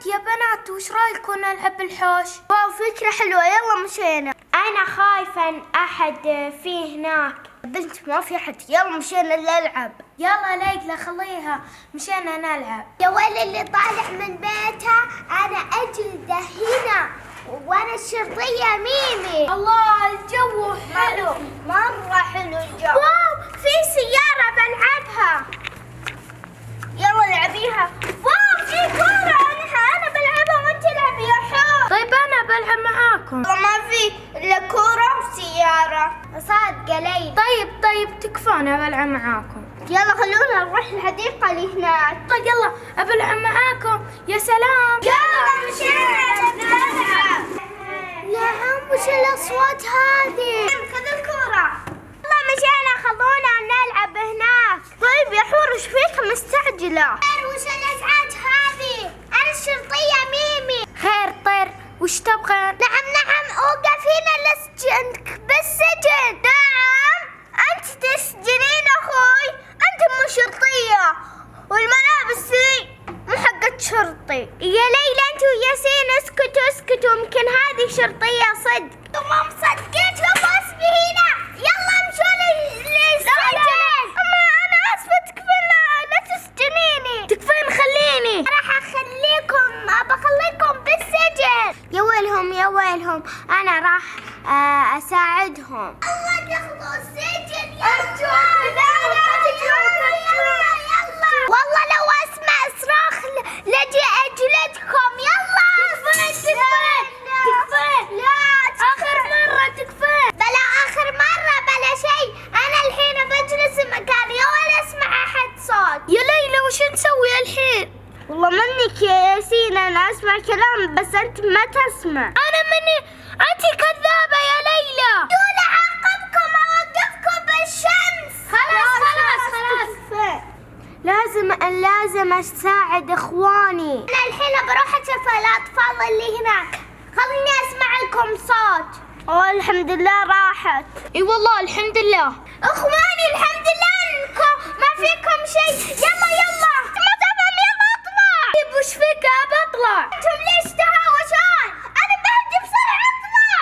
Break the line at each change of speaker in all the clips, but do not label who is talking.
يا بنات وش رايكم نلعب بالحوش؟
واو فكرة حلوة، يلا مشينا.
أنا خايفة إن أحد فيه هناك.
بنت ما في أحد، يلا مشينا نلعب.
يلا ليلى خليها، مشينا نلعب.
يا ويل اللي طالع من بيتها أنا أجلده هنا، وأنا الشرطية ميمي.
الله الجو حلو،
مرة حلو الجو.
واو في سيارة بلعبها.
يلا لعبيها.
واو في كورة أنا بلعبها وأنت تلعبي يا حور. طيب أنا بلعب معاكم.
ما في إلا كورة وسيارة.
صادقة ليلى. طيب تكفون بلعب معاكم.
يلا خلونا نروح الحديقة اللي هناك.
طيب يلا أبلعب معاكم. يا سلام.
يلا مشينا نلعب. نعم وش الأصوات هذه؟ خذ الكورة.
يلا مشينا خلونا نلعب هناك.
طيب يا حور وش فيك مستعجلة؟
وش الازعاج هذه؟ انا الشرطية ميمي. خير طير وش تبغين؟
نعم اوقف هنا لسجنك بالسجن.
نعم
انت تسجنين اخوي، انت مو شرطية والملابس ذي مو حقت شرطي.
يا ليلى انت وياسين اسكتوا يمكن هذه شرطية صدق.
تمام صدقت وبصبي هنا. يلا امشوا للسجن.
انا اسفة تكفين لا تسجنيني. تكفين خليني.
راح اخليكم بخليكم بالسجن.
يا ويلهم انا راح اساعدهم.
الله دخلوا السجن. والله لو اسمع صراخ لجي اجلدكم. يلا
تكفين
لا
اخر مرة تكفين.
بلا اخر مرة بلا شيء. انا الحين بجلس مكاني ولا اسمع احد صوت.
يا ليلى وش نسوي الحين؟
والله منك يا ياسين، انا اسمع كلام بس انت ما تسمع.
انا انت كذابة يا ليلى.
دول اعاقبكم اوقفكم بالشمس.
خلاص لازم اساعد اخواني.
انا الحين بروح اشوف الاطفال اللي هناك. خليني اسمع لكم صوت. الحمد لله راحت.
اي والله الحمد لله.
اخواني الحمد لله انكم ما فيكم شيء. يلا ما تفهم. يلا اطلع.
طيب وش فيك بطلع؟
انتم ليش تهاوشون؟ انا بهدي بسرعة. اطلع.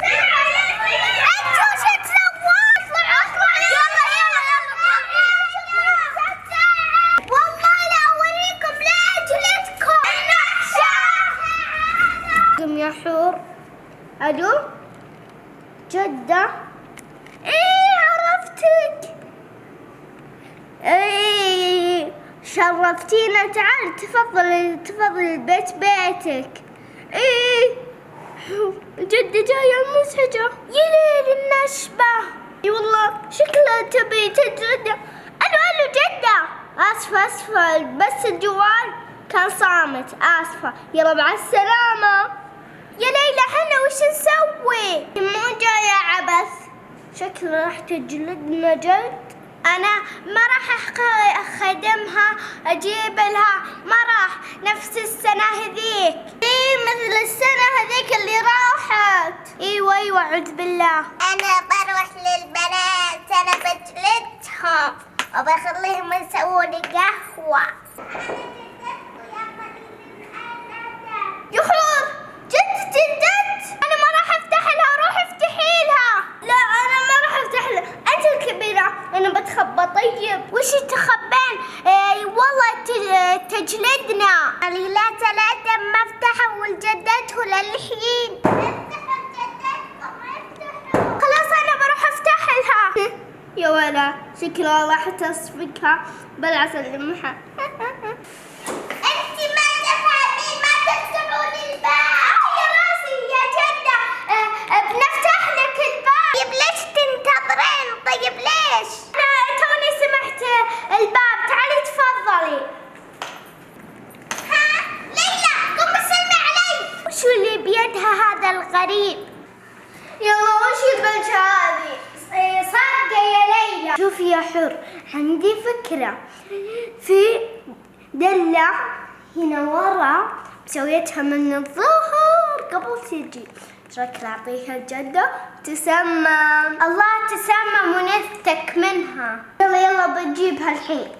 انتوا وش تسوون؟ اطلع. يلا والله لا اوريكم لاجلدكم.
يا حور.
الو جدة. عرفتك. شرفتينا. تعال تفضلي البيت بيتك.
جدة جاية المزعجة.
يليل النشبة. اي والله شكلها تبي تجلدها. الو جدة. اسفة بس الجوال كان صامت. اسفة. يلا مع السلامة. يا ليلى احنا وش نسوي؟ مو جاية عبث. شكلها راح تجلدنا جد.
انا ما راح اخدمها اجيب لها. ما راح نفس السنة هذيك.
مثل السنة هذيك اللي راحت.
ايوه اعوذ بالله.
انا بروح للبنات. انا بجلدهم وبخليهم يسووا لي قهوة. يحور جد انا ما راح افتح لها. روح افتحي لها. لا انا ما راح افتح لها. انت الكبيرة انا بتخبى. طيب
وش تخبين؟ والله تجلدنا.
لا ثلاثة ما افتحوا ولجدته للحين.
خلاص انا بروح افتح لها.
يا ولا شكلها راح تصفقها. بلعس اللمحة. انت ما تفهمين. ما تفتحوا لي الباب. يا راسي يا جدة. بنفتح لك الباب. طيب ليش تنتظرين؟ طيب ليش؟
انا توني سمعت الباب. تعالي تفضلي.
ليلى قومي سلمي علي.
وشو اللي بيدها هذا الغريب؟
يلا وش البلشة هذه؟
صادقة يا ليلى.
شوفي يا حر عندي فكرة. في دلة هنا ورا سويتها من الظهر قبل تجي. شكل اعطيها جدة تسمم.
الله تسمم ونفتك منها.
يلا بنجيبها الحين.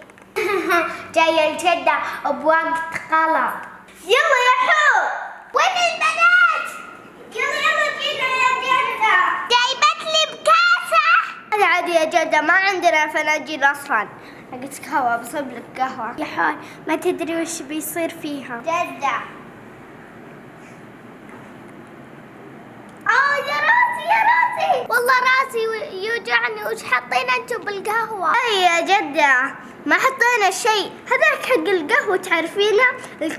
جاية الجدة بوقت غلط.
يلا يا حور.
جدة ما عندنا فناجيل أصلا. حقت قهوة، بصب لك قهوة يا حول ما تدري وش بيصير فيها. جدة يا راسي يا راسي، والله راسي يوجعني. وش حاطين انتم بالقهوة؟ اي يا جدة ما حطينا شيء، هذاك حق القهوة تعرفينه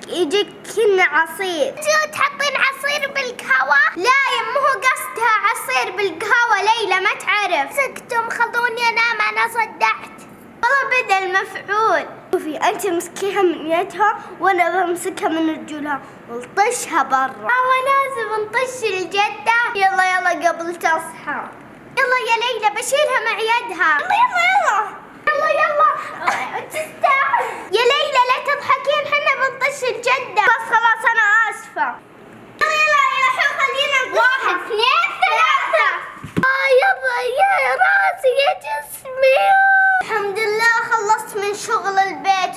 يجيك كنا عصير. انتوا تحطين عصير بالقهوة؟ لا يا مو قصدها عصير بالقهوة. ليلى ما تعرف. سكتم خلوني انام انا صدعت. والله بدل المفعول. شوفي انت مسكيها من يدها وانا بمسكها من رجولها ونطشها برا. ونازل نطش الجدة. يلا يلا قبل تصحى. يلا يا ليلى بشيلها مع يدها. يلا يلا تستاهل. يا ليلى لا تضحكين، حنا بنطش الجدة. بس خلاص انا اسفة. يلا يلا خلينا نطش. 1 2 3. يلا يا راسي يا جسمي. الحمد لله خلصت من شغل البيت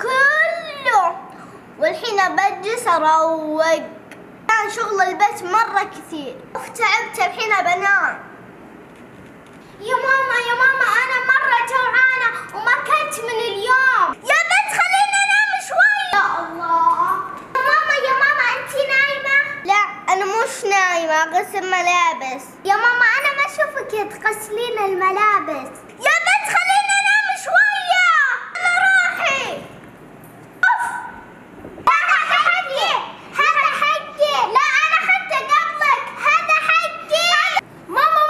كله، والحين بجلس اروق. كان شغل البيت مرة كثير، تعبت الحين بنام. يا ماما أنا مرة جوعانة وما كنت من اليوم. يا بنت خلينا ننام شوي. يا الله. يا ماما أنت نايمة؟ لا أنا مش نايمة، أغسل ملابس. يا ماما أنا ما أشوفك تغسلين الملابس. يا بنت خلينا ننام شوية. أنا روحي. أوف. هذا حقي. لا أنا أخذته قبلك. هذا حقي. ماما.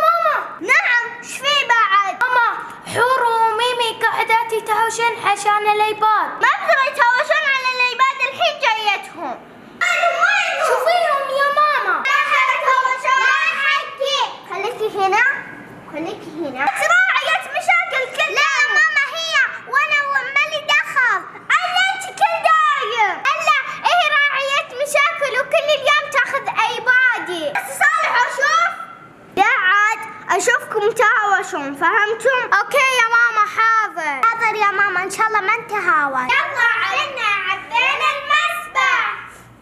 نعم ايش في بعد؟ ماما حور وميمي قاعدات يتهاوشن عشان الايباد. ما ابغى يتهاوشن على الايباد، الحين جايتهم. شوفيهم يا ماما. لا حيتهاوشن. لا حقي. خليكي هنا. راعية مشاكل كلها. لا ماما هي وانا مالي دخل. الا انت كل دايم. الا هي راعية مشاكل وكل اليوم تاخذ ايبادي. بس صالح اشوف. لا عاد اشوفكم تهاوشون، فهمتم؟ اوكي يا ماما حاضر يا ماما ان شاء الله ما نتهاوش. يلا عبينا المسبح.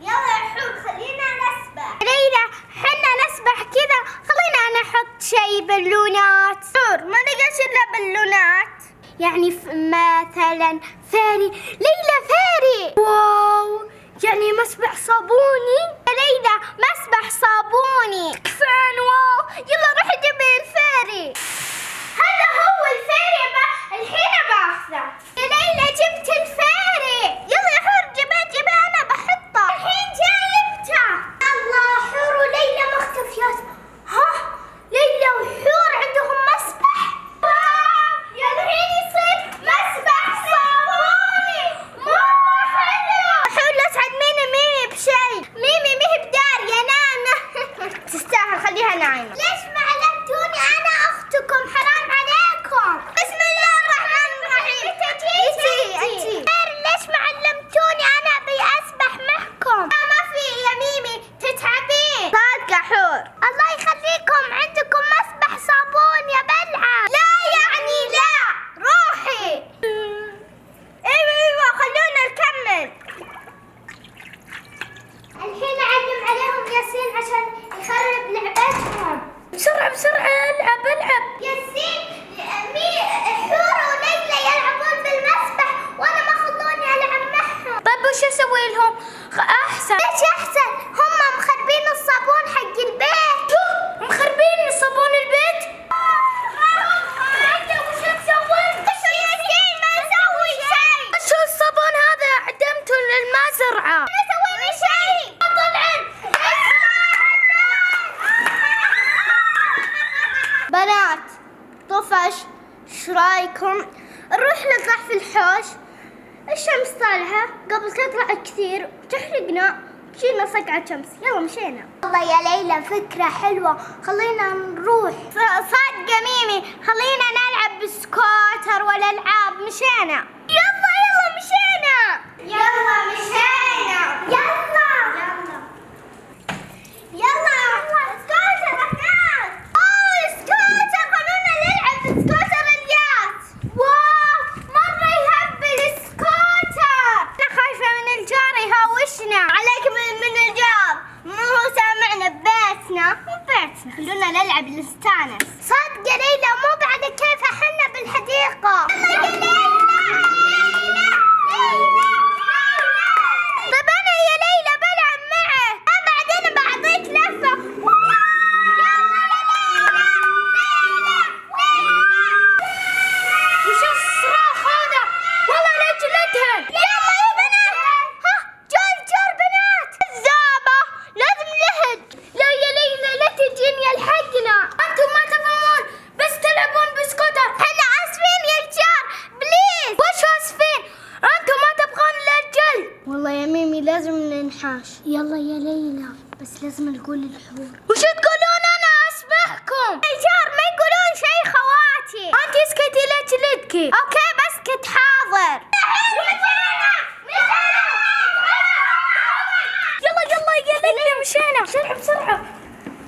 يلا يا حور خلينا نسبح. ليلى حنا نسبح كذا، خلينا نحط شيء بالونات. حور ما لقيت الا بالونات. يعني مثلا فاري. ليلى فاري. واو يعني مسبح صابوني. ليلى مسبح صابوني. كفان. واو يلا روح جيبي الفاري. هذا هو الفاري الحين باخذه. يا ليلى جبت الفاري. يلا يا حور جيبي انا بحطه. الحين جايبته. الله حور وليلى مختفيات. ليلى وحور عندهم مسبح. يا الحين يصير مسبح صابوني. مرة حلو. حور لا تعلميني ميمي بشيء. ميمي مهي بدارية نايمة. تستاهل خليها نايمة. ليش ما علمتوني أنا أختكم؟ حرام عليكم. بسم الله الرحمن الرحيم. انتي ليش ما علمتوني؟ أنا أبي أسبح معكم. لا ما في يا ميمي تتعبين. صادقة حور. الله يخليكم عندكم مسبح صابون يا بلعة. لا يعني لا روحي. ايوه خلونا نكمل. الحين أعلم عليهم ياسين عشان يخرب لعبتهم. بسرعة العب. ياسين حور وليلى يلعبون بالمسبح وانا ما خلوني العب معهم. طيب وش اسوي لهم؟ احسن. ليش احسن؟ هم مخربين الصابون حق البيت. مخربين صابون البيت؟ انت وش مسوي؟ ياسين ما نسوي شيء. شو الصابون هذا عدمته للمزرعة. ما سوينا شيء. بنات طفش ايش رايكم نروح نطلع في الحوش؟ الشمس طالعة قبل تطلع كثير وتحرقنا، جينا صقعة شمس. يلا مشينا. والله يا ليلى فكرة حلوة، خلينا نروح. صادقة ميمي خلينا نلعب بالسكوتر والألعاب. مشينا. يلا مشينا. سكوتر هناك. سكوتر خلونا نلعب بالسكوتر الياس. واو مرة يهبل السكوتر. أنا خايفة من الجار يهاوشنا. عليك من الجار، مو سامعنا ببيتنا. خلونا نلعب نستانس. صدق ليلى مو بعد كيف احنا
يلا يا ليلى، بس لازم نقول الحور.
وش تقولون؟ انا اسمعكم. رجال ما يقولون شيء خواتي. انت اسكتي لا تلدكي. اوكي بسكت حاضر. يلا يا ليلى مشينا بسرعة.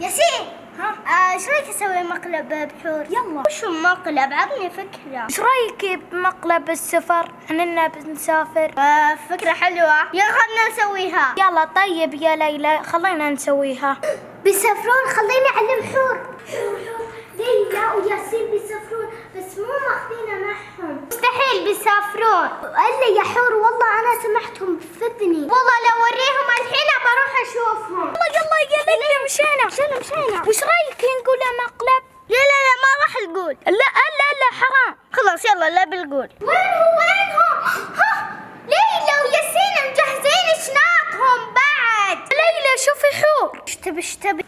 ياسين،
ها
ايش رايك اسوي مقلب بحور؟
يلا.
وش مقلب؟ عطني فكرة.
ايش رايك بمقلب السفر؟ اننا بنسافر.
فكرة حلوة، يلا خلنا نسويها.
يلا طيب يا ليلى خلينا نسويها.
بيسافرون، خليني اعلم حور. ليلى وياسين بيسافرون بس مو ماخذينه معهم. مستحيل بيسافرون. الا يا حور والله انا سمعتهم بفذني. والله لو اوريهم الحين بروح اشوفهم.
يلا يا ليلى مشينا. وش رايك نقول مقلب؟
لا ما راح نقول.
لا حرام.
خلاص يلا لا بنقول. وينهم؟ ها ليلى وياسين مجهزين شنطهم بعد.
ليلى شوفي حور.
ايش تبي؟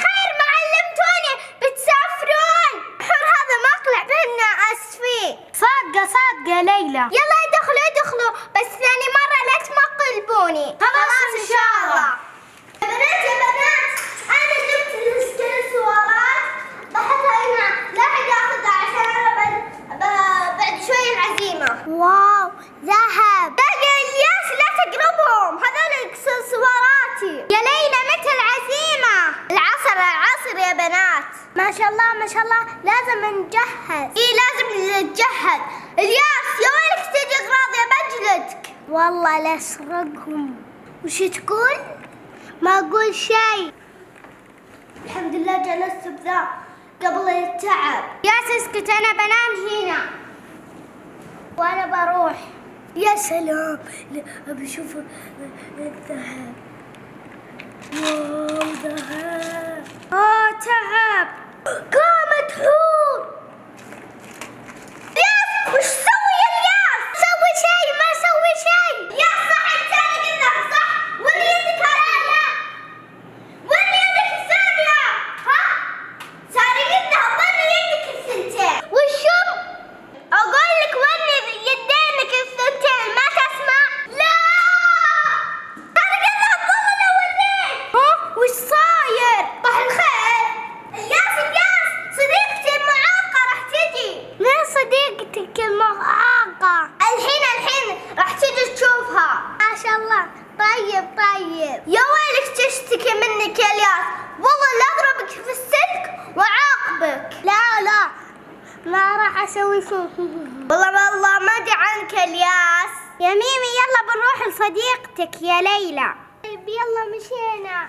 خير معلمتوني بتسافرون. حور هذا مقلع بهنا اسفين.
صادقة ليلى.
يلا ادخلوا بس ثاني مرة لا تمقلبوني.
خلاص إن شاء الله.
يا بنات انا جبت الاكسسوارات بحطها هنا، لا احد ياخذها عشان انا بعد شوي العزيمة. واو ذهب. لا يا الياس لا تقربهم، هذول اكسسواراتي. يا ليلى متى العزيمة؟ العصر يا بنات. ما شاء الله لازم نجهز. لازم نتجهز. الياس يا ويلك تجي اغراض يا بجلدك. والله لا اسرقهم. وش تقول؟ ما اقول شيء. الحمد لله جلست بذا قبل التعب. ياس اسكت انا بنام هنا وانا بروح. يا سلام، ابي اشوف الذهب. واو ذهب. تعب. قامت حور. ياس وش سوي يا الياس؟ ما سوي شيء. يا صح انت قلنا صح. وري يدك هذا. وري يدك الثانية. ها سارقتها. وري يدك الثنتين. وشو؟ اقول لك وري يدينك الثنتين ما تسمع؟ لا سارقتها. والله لو وريت.
وش صاير؟
صباح الخير. الياس صديقتي المعاقة راح تجي. مين صديقتك المعاقة؟ الحين راح تجي تشوفها. ما شاء الله. طيب يا ويلك تشتكي منك يا الياس. والله لا اضربك في السلك وعاقبك. لا ما راح اسوي شيء. والله ما ادري عنك الياس. يا ميمي يلا بنروح لصديقتك يا ليلى. طيب يلا مشينا.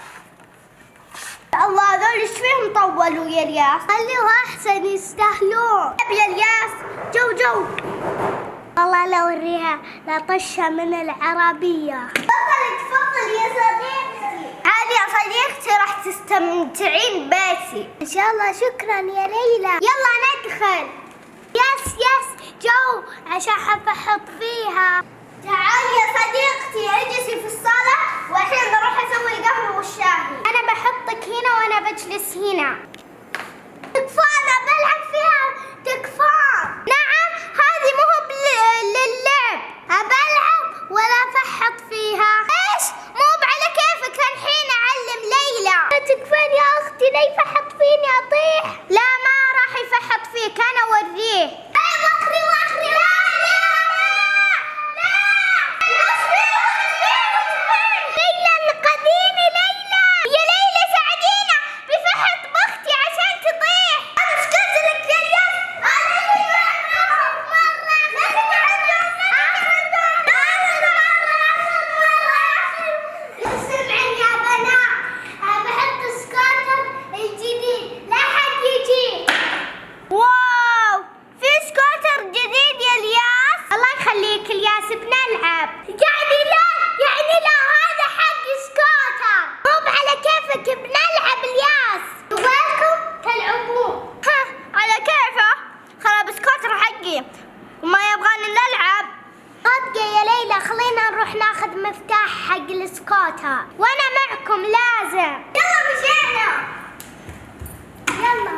الله هذول ايش فيهم طولوا يا الياس؟ خليهم احسن يستاهلون. يا الياس جو. والله لو اوريها لا طشها من العربية. تفضل يا صديقتي. عادي يا صديقتي راح تستمتعين ببيتي. ان شاء الله. شكرا يا ليلى. يلا ندخل. يس جو عشان حب احط فيها. تعالي يا صديقتي اجلسي في الصالة والحين بروح اسوي القهوة والشاهي. انا بحطك هنا وانا بجلس هنا. تكفى انا بلعب فيها. تكفى. نعم هذه مو للعب. بلعب ولا فحط فيها. ايش؟ مو على كيفك الحين اعلم ليلى. تكفين يا اختي لا يفحط فيني اطيح. لا ما راح يفحط فيك انا اوريه. واخري ليلى انقذيني ليلى. يا ليلى ساعدينا بفحط بختي عشان تطيح. انا ايش قلت لك يا الياس؟ انا اللي بعرف مرة. اسمعي يا بنات بحط سكوتر الجديد لا حد يجي. واو في سكوتر جديد يا الياس. الله يخليك الياس بنلعب. يعني لا هذا حق سكوتر. مو على كيفك بنلعب الياس. وينكم تلعبون؟ على كيفه. خلاص سكوتر حقي وما يبغاني نلعب. صدقة يا ليلى خلينا نروح ناخذ مفتاح حق السكوتر وانا معكم لازم. يلا مشينا. يلا.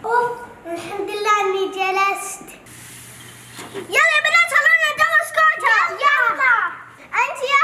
اوف الحمد لله اني جلست. يلا يا بنات خلونا ندور سكوتر. يلا انت يا